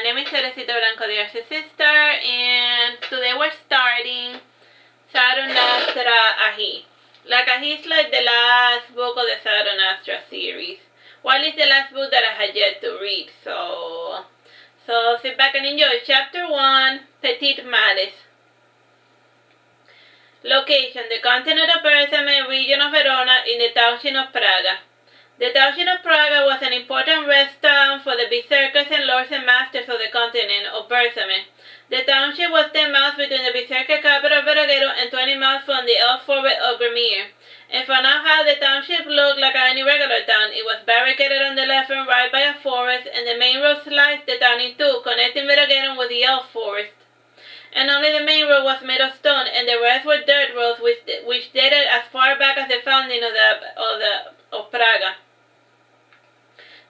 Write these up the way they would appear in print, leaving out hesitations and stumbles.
name is Teresita Blanco, the Artsy sister, and today we're starting Saturnastra Ahi. Like Ahi is like the last book of the Saturnastra series. While it's the last book that I had yet to read, so sit back and enjoy. Chapter 1, Petite Malice. Location: the continent of Bersame, region of Verona, in the township of Praga. The township of Praga was an important rest town for the berserkers and lords and masters of the continent of Bersame. The township was 10 miles between the berserker capital of Veragero and 20 miles from the elf forest of Gremir. And for now how the township looked like any regular town. It was barricaded on the left and right by a forest, and the main road sliced the town in two, connecting Veragero with the elf forest. And only the main road was made of stone, and the rest were dirt roads which dated as far back as the founding of Praga.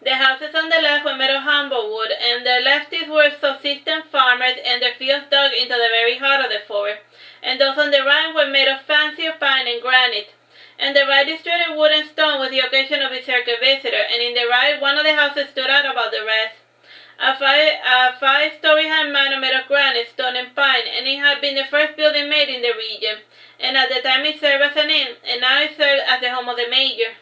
The houses on the left were made of humble wood, and the lefties were subsistence farmers and their fields dug into the very heart of the forest, and those on the right were made of fancier pine and granite. And the right distributed wood and stone with the occasional berserker visitor, and in the right one of the houses stood out above the rest. A five-story high manor made of granite, stone, and pine, and it had been the first building made in the region, and at the time it served as an inn, and now it served as the home of the mayor.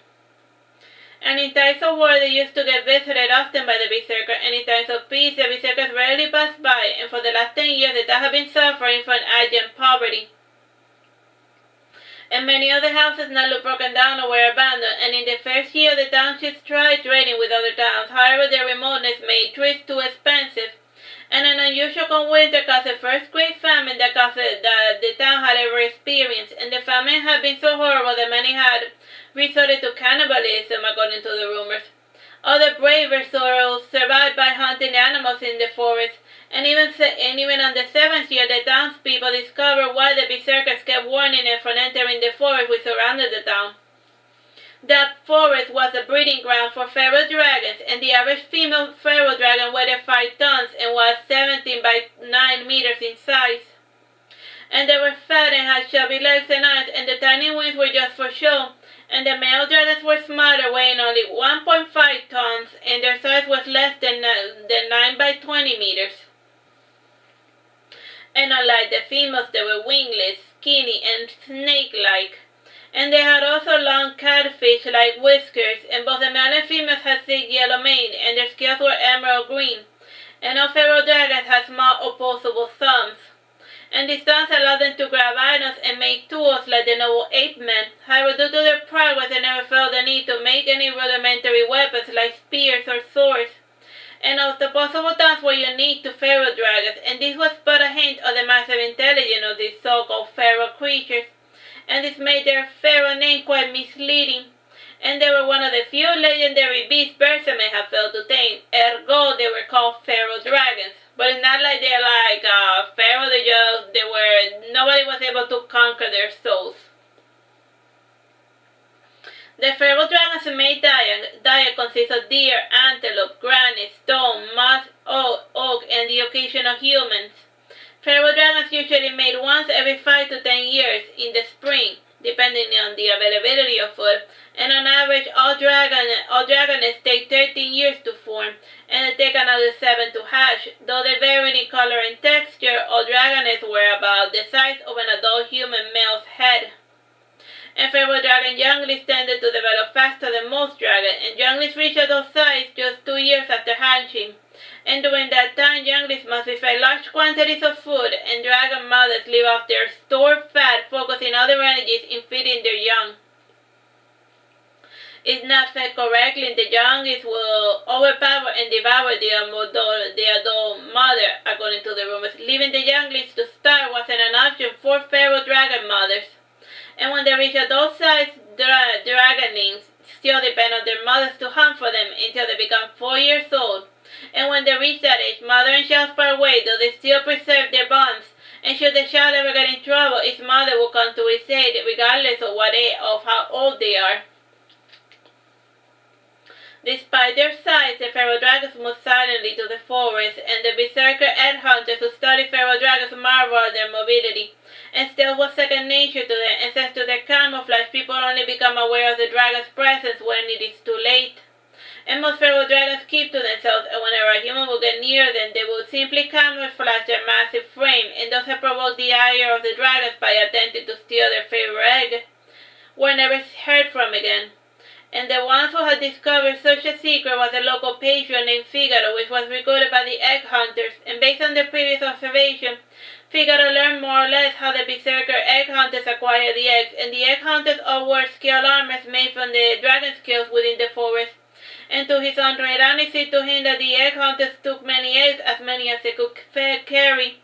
And in times of war they used to get visited often by the berserker, and in times of peace the berserkers rarely passed by, and for the last 10 years the town had been suffering from age and poverty. And many of the houses now looked broken down or were abandoned, and in the first year the townships tried trading with other towns. However, their remoteness made trips too expensive, and an unusual cold winter caused the first great famine that the town had ever experienced, and the famine had been so horrible that many had resorted to cannibalism, according to the rumors. Other braver souls survived by hunting animals in the forest, and even on the 7th year the townspeople discovered why the berserkers kept warning them from entering the forest which surrounded the town. That forest was a breeding ground for feral dragons, and the average female feral dragon weighed 5 tons and was 17 by 9 meters in size. And they were fat and had chubby legs and arms, and the tiny wings were just for show. And the male dragons were smaller, weighing only 1.5 tons, and their size was less than 9 by 20 meters. And unlike the females, they were wingless, skinny, and snake-like. And they had also long catfish-like whiskers, and both the male and females had thick yellow mane, and their scales were emerald green. And all feral dragons had small opposable thumbs. And these thumbs allowed them to grab items and make tools like the noble ape-men. However, due to their progress, they never felt the need to make any rudimentary weapons like spears or swords. And all the opposable thumbs were unique to feral dragons, and this was but a hint of the massive intelligence of these so-called feral creatures. And this made their feral name quite misleading. And they were one of the few legendary beasts Bersame had failed to tame, ergo they were called feral dragons. But it's not like they're like feral, nobody was able to conquer their souls. The feral dragon's main diet consists of deer, antelope, granite, stone, moss, oak, and the occasional humans. Feral dragons usually mate once every 5 to 10 years in the spring, depending on the availability of food, and on average all dragonets take 13 years to form, and they take another 7 to hatch. Though they vary in color and texture, all dragonets were about the size of an adult human male's head. And feral dragon younglings tended to develop faster than most dragons, and younglings reach adult size just 2 years after hatching. And during that time, younglings must be fed large quantities of food, and dragon mothers live off their stored fat, focusing all their energies in feeding their young. If not fed correctly, the younglings will overpower and devour the adult mother, according to the rumors. Leaving the younglings to starve wasn't an option for feral dragon mothers. And when they reach adult size, dragonlings still depend on their mothers to hunt for them until they become 4 years old. And when they reach that age, mother and child part way, though they still preserve their bonds. And should the child ever get in trouble, its mother will come to its aid, regardless of how old they are. Despite their size, the feral dragons move silently to the forest, and the berserker hunters who study feral dragons marvel at their mobility. And stealth was second nature to them, and thanks to their camouflage, people only become aware of the dragon's presence when it is too late. And most feral dragons keep to themselves, and whenever a human would get near them, they would simply camouflage their massive frame, and thus have provoked the ire of the dragons by attempting to steal their favorite egg, were never heard from again. And the ones who had discovered such a secret was a local patron named Figaro, which was recruited by the egg hunters, and based on their previous observation, Figaro learned more or less how the berserker egg hunters acquired the eggs, and the egg hunters all wore scale armors made from the dragon scales within the forest. And to his own Iran, it seemed to him that the egg hunters took many eggs, as many as they could carry.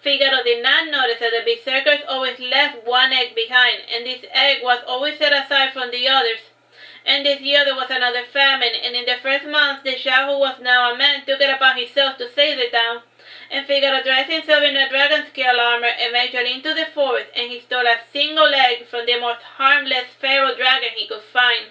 Figaro did not notice that the berserkers always left one egg behind, and this egg was always set aside from the others. And this year there was another famine, and in the first month the Shah, who was now a man, took it upon himself to save the town. And Figaro dressed himself in a dragon scale armor and ventured into the forest, and he stole a single egg from the most harmless pharaoh dragon he could find.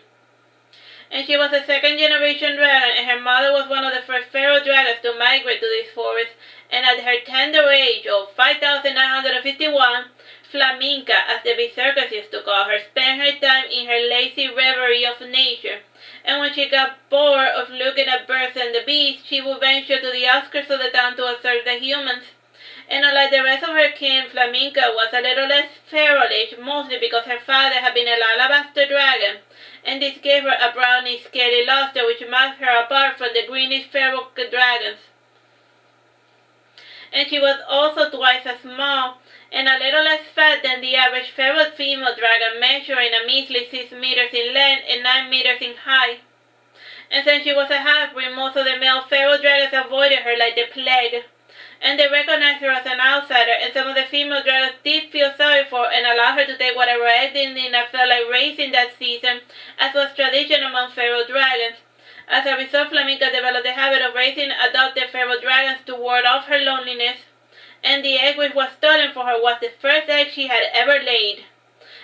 And she was a second-generation dragon, and her mother was one of the first pharaoh dragons to migrate to this forest, and at her tender age of 5,951, Flaminka, as the berserkers used to call her, spent her time in her lazy reverie of nature, and when she got bored of looking at birds and the beasts, she would venture to the outskirts of the town to observe the humans. And unlike the rest of her kin, Flaminka was a little less pharaoh-ish, mostly because her father had been an alabaster dragon, and this gave her a browny, scaly luster which marked her apart from the greenish pharaoh dragons. And she was also twice as small, and a little less fat than the average pharaoh female dragon, measuring a measly 6 meters in length and 9 meters in height. And since she was a half-breed, most of the male pharaoh dragons avoided her like the plague, and they recognized her as an outsider, and some of the female dragons did feel sorry for her and allowed her to take whatever egg Dindina felt like raising that season, as was tradition among pharaoh dragons. As a result, Flaminka developed the habit of raising adopted pharaoh dragons to ward off her loneliness, and the egg which was stolen for her was the first egg she had ever laid.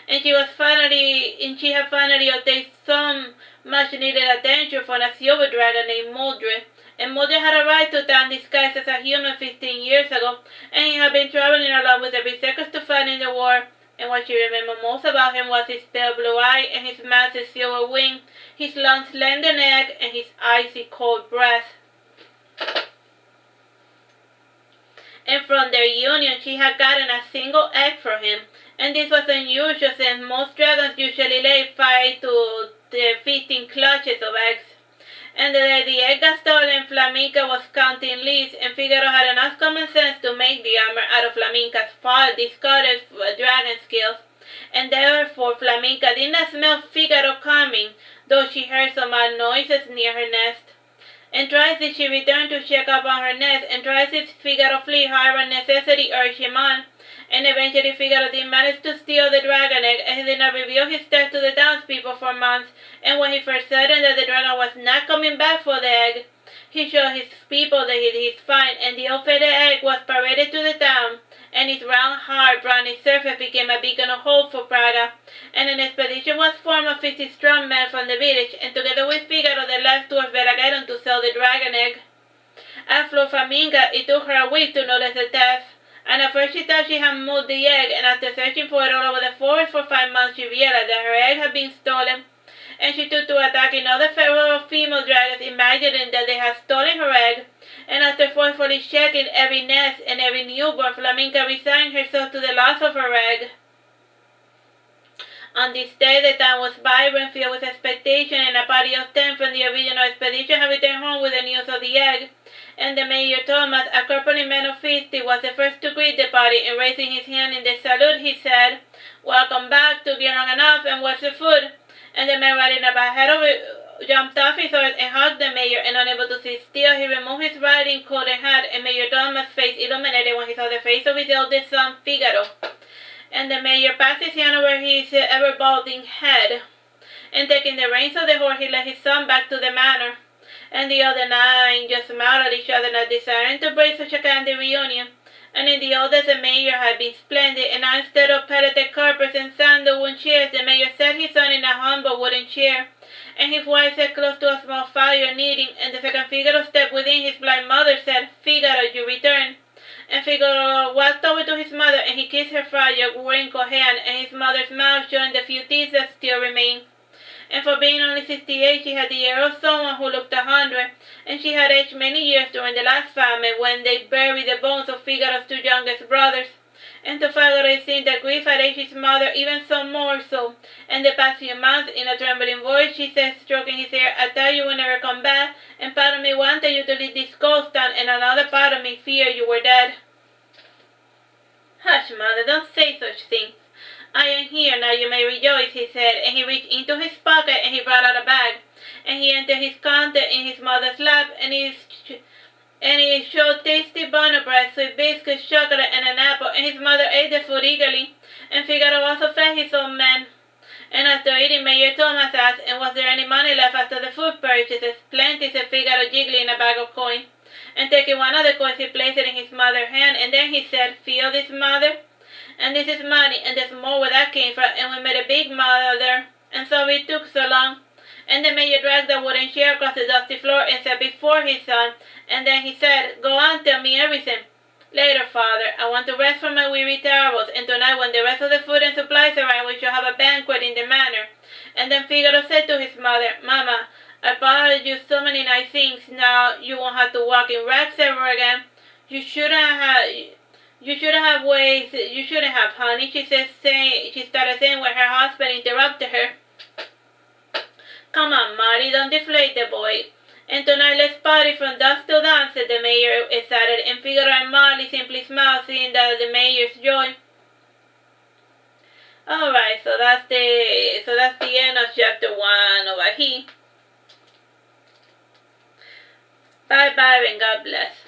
And she had finally obtained some much-needed attention from a silver dragon named Mordred. And Mordred had arrived to town disguised as a human 15 years ago, and he had been traveling along with the berserkers to fight in the war. And what she remembered most about him was his pale blue eye and his massive silver wing, his long slender neck, and his icy cold breath. And from their union she had gotten a single egg for him, and this was unusual since most dragons usually lay 5 to 15 clutches of eggs. And the day the egg got stolen, Flaminka was counting leaves, and Figaro had enough common sense to make the armor out of Flaminka's far discarded dragon scales, and therefore Flaminka did not smell Figaro coming, though she heard some odd noises near her nest. And twice did she return to check up on her nest, and twice did Figaro flee, however necessity urged him on, and eventually Figaro did manage to steal the dragon egg, and he did not reveal his theft to the townspeople for months, and when he first certain that the dragon was not coming back for the egg, he showed his people that his find, and the ill-fated egg was paraded to the town, and its round, hard, brownish surface became a beacon of hope for Praga, and an expedition was formed of 50 strong men from the village, and together with Figaro they left towards Veragheron to sell the dragon egg. As for Flaminka, it took her a week to notice the theft, and at first she thought she had moved the egg, and after searching for it all over the forest for 5 months she realized that her egg had been stolen, and she took to attacking other pharaoh female dragons, imagining that they had stolen her egg, and after forcefully checking every nest and every newborn, Flaminka resigned herself to the loss of her egg. On this day, the town was vibrant, filled with expectation, and a party of 10 from the original expedition had returned home with the news of the egg. And the mayor Thomas, a corpulent man of 50, was the first to greet the party, and raising his hand in the salute, he said, "Welcome back, took you long enough, and what's the food?" And the man riding up ahead of it jumped off his horse and hugged the mayor, and unable to sit still, he removed his riding coat and hat, and Mayor Thomas' face illuminated when he saw the face of his eldest son, Figaro. And the mayor passed his hand over his ever-balding head, and taking the reins of the horse, he led his son back to the manor. And the other 9 just smiled at each other, not desiring to break such a candid reunion. And in the old days the mayor had been splendid, and now instead of pelleted carpets and sandalwood chairs, the mayor sat his son in a humble wooden chair, and his wife sat close to a small fire knitting, and the second Figaro stepped within. His blind mother said, "Figaro, you return." And Figaro walked over to his mother, and he kissed her fragile, wrinkled hand, and his mother's mouth showing the few teeth that still remained. and for being only 68, she had the air of someone who looked 100, and she had aged many years during the last famine when they buried the bones of Figaro's 2 youngest brothers. And to Figaro it seemed that grief had aged his mother even so more so, and the past few months, in a trembling voice, she said, stroking his hair, I thought you would never come back, and part of me wanted you to leave this ghost town, and another part of me feared you were dead. Hush, mother, don't say such things. I am here, now you may rejoice, he said, and he reached into his pocket and he brought out a bag, and he entered his contents in his mother's lap, and he showed tasty banana bread, sweet biscuits, chocolate, and an apple, and his mother ate the food eagerly, and Figaro also fed his old man. And after eating, Mayor Thomas asked, and was there any money left after the food purchases? Plenty, said Figaro, jiggling a bag of coins. And taking one of the coins, he placed it in his mother's hand, and then he said, feel this, mother? And this is money, and there's more where that came from, and we made a big mother, and so it took so long. And the mayor dragged the wooden chair across the dusty floor and sat before his son, and then he said, go on, tell me everything. Later, father, I want to rest from my weary travels, and tonight when the rest of the food and supplies arrive, we shall have a banquet in the manor. And then Figaro said to his mother, Mama, I bought you so many nice things, now you won't have to walk in rags ever again. You shouldn't have, honey, she started saying when her husband interrupted her. Come on, Marty, don't deflate the boy. And tonight let's party from dusk till dawn, said the mayor excited, and Figaro and Molly simply smiled, seeing that the mayor's joy. Alright, so that's the end of chapter 1 over here. Bye bye and God bless.